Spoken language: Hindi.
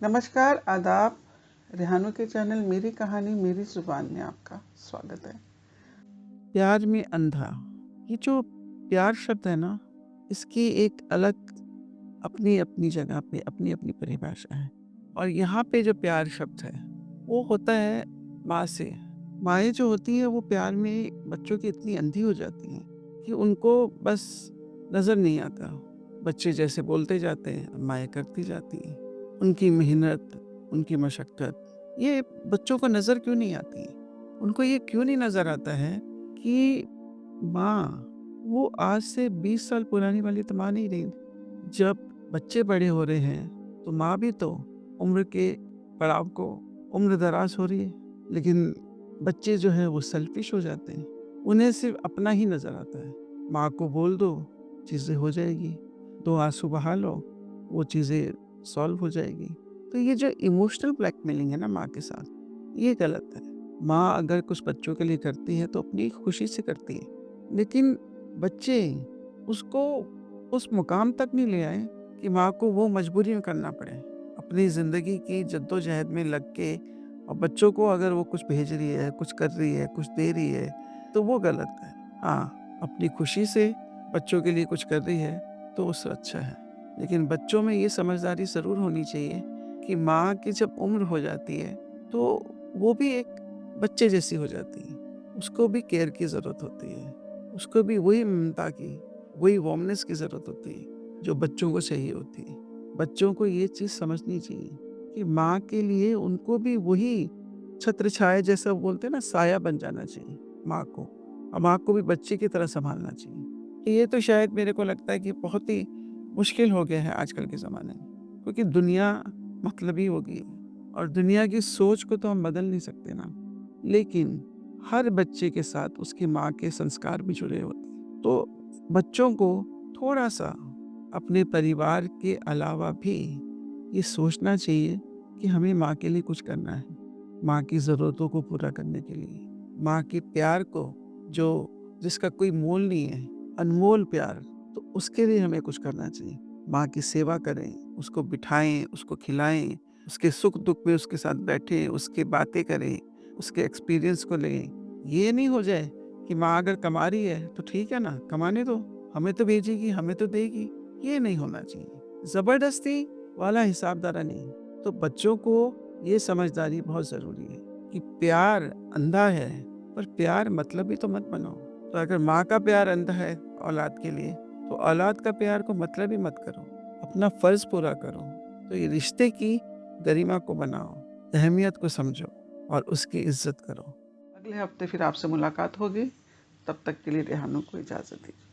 नमस्कार, आदाब। रेहानू के चैनल मेरी कहानी मेरी ज़ुबान में आपका स्वागत है। प्यार में अंधा, ये जो प्यार शब्द है ना, इसकी एक अलग अपनी अपनी जगह पे अपनी अपनी परिभाषा है। और यहाँ पे जो प्यार शब्द है वो होता है माँ से। माएँ जो होती हैं वो प्यार में बच्चों की इतनी अंधी हो जाती हैं कि उनको बस नज़र नहीं आता। बच्चे जैसे बोलते जाते हैं, माएँ करती जाती हैं। उनकी मेहनत, उनकी मशक्क़त, ये बच्चों को नज़र क्यों नहीं आती? उनको ये क्यों नहीं नज़र आता है कि माँ, वो आज से 20 साल पुरानी वाली तो माँ नहीं रही। जब बच्चे बड़े हो रहे हैं, तो माँ भी तो उम्र के पड़ाव को उम्र दराज़ हो रही है। लेकिन बच्चे जो हैं वो सेल्फ़िश हो जाते हैं। उन्हें सिर्फ़ अपना ही नज़र आता है। माँ को बोल दो, चीज़ें हो जाएगी। 2 आँसू बहा लो, वो चीज़ें सॉल्व हो जाएगी। तो ये जो इमोशनल ब्लैकमेलिंग है ना माँ के साथ, ये गलत है। माँ अगर कुछ बच्चों के लिए करती है तो अपनी खुशी से करती है। लेकिन बच्चे उसको उस मुकाम तक नहीं ले आए कि माँ को वो मजबूरी में करना पड़े। अपनी ज़िंदगी की जद्दोजहद में लग के और बच्चों को अगर वो कुछ भेज रही है, कुछ कर रही है, कुछ दे रही है, तो वो गलत है। हाँ, अपनी खुशी से बच्चों के लिए कुछ कर रही है, तो उससे अच्छा है। लेकिन बच्चों में ये समझदारी ज़रूर होनी चाहिए कि माँ की जब उम्र हो जाती है, तो वो भी एक बच्चे जैसी हो जाती है। उसको भी केयर की ज़रूरत होती है। उसको भी वही ममता की, वही वार्मनेस की ज़रूरत होती है, जो बच्चों को चाहिए होती है। बच्चों को ये चीज़ समझनी चाहिए कि माँ के लिए उनको भी वही छत्र-छाया जैसा बोलते हैं ना, साया बन जाना चाहिए माँ को। और माँ को भी बच्चे की तरह सँभालना चाहिए। ये तो शायद मेरे को लगता है कि बहुत ही मुश्किल हो गया है आजकल के ज़माने में, क्योंकि दुनिया मतलबी हो गई है और दुनिया की सोच को तो हम बदल नहीं सकते ना। लेकिन हर बच्चे के साथ उसकी माँ के संस्कार भी जुड़े होते हैं। तो बच्चों को थोड़ा-सा अपने परिवार के अलावा भी ये सोचना चाहिए कि हमें माँ के लिए कुछ करना है। माँ की ज़रूरतों को पूरा करने के लिए, माँ के प्यार को जो जिसका कोई मोल नहीं है, अनमोल प्यार, तो उसके लिए हमें कुछ करना चाहिए। माँ की सेवा करें, उसको बिठाएँ, उसको खिलाएँ, उसके सुख-दुःख में उसके साथ बैठें, उसकी बातें करें, उसके एक्सपीरियंस को लें। ये नहीं हो जाए कि माँ अगर कमा रही है, तो ठीक है ना, कमाने दो, हमें तो भेजेगी, हमें तो देगी। ये नहीं होना चाहिए। ज़बरदस्ती वाला हिसाब-दारा नहीं। तो बच्चों को ये समझदारी बहुत ज़रूरी है कि प्यार अंधा है, पर प्यार मतलबी तो मत बनो। तो अगर माँ का प्यार अंधा है औलाद के लिए, तो औलाद का प्यार को मतलबी मत करो। अपना फ़र्ज़ पूरा करो। तो ये रिश्ते की गरिमा को बनाओ, अहमियत को समझो और उसकी इज़्ज़त करो। अगले हफ्ते फिर आपसे मुलाकात होगी। तब तक के लिए रेहानू को इजाज़त दीजिए।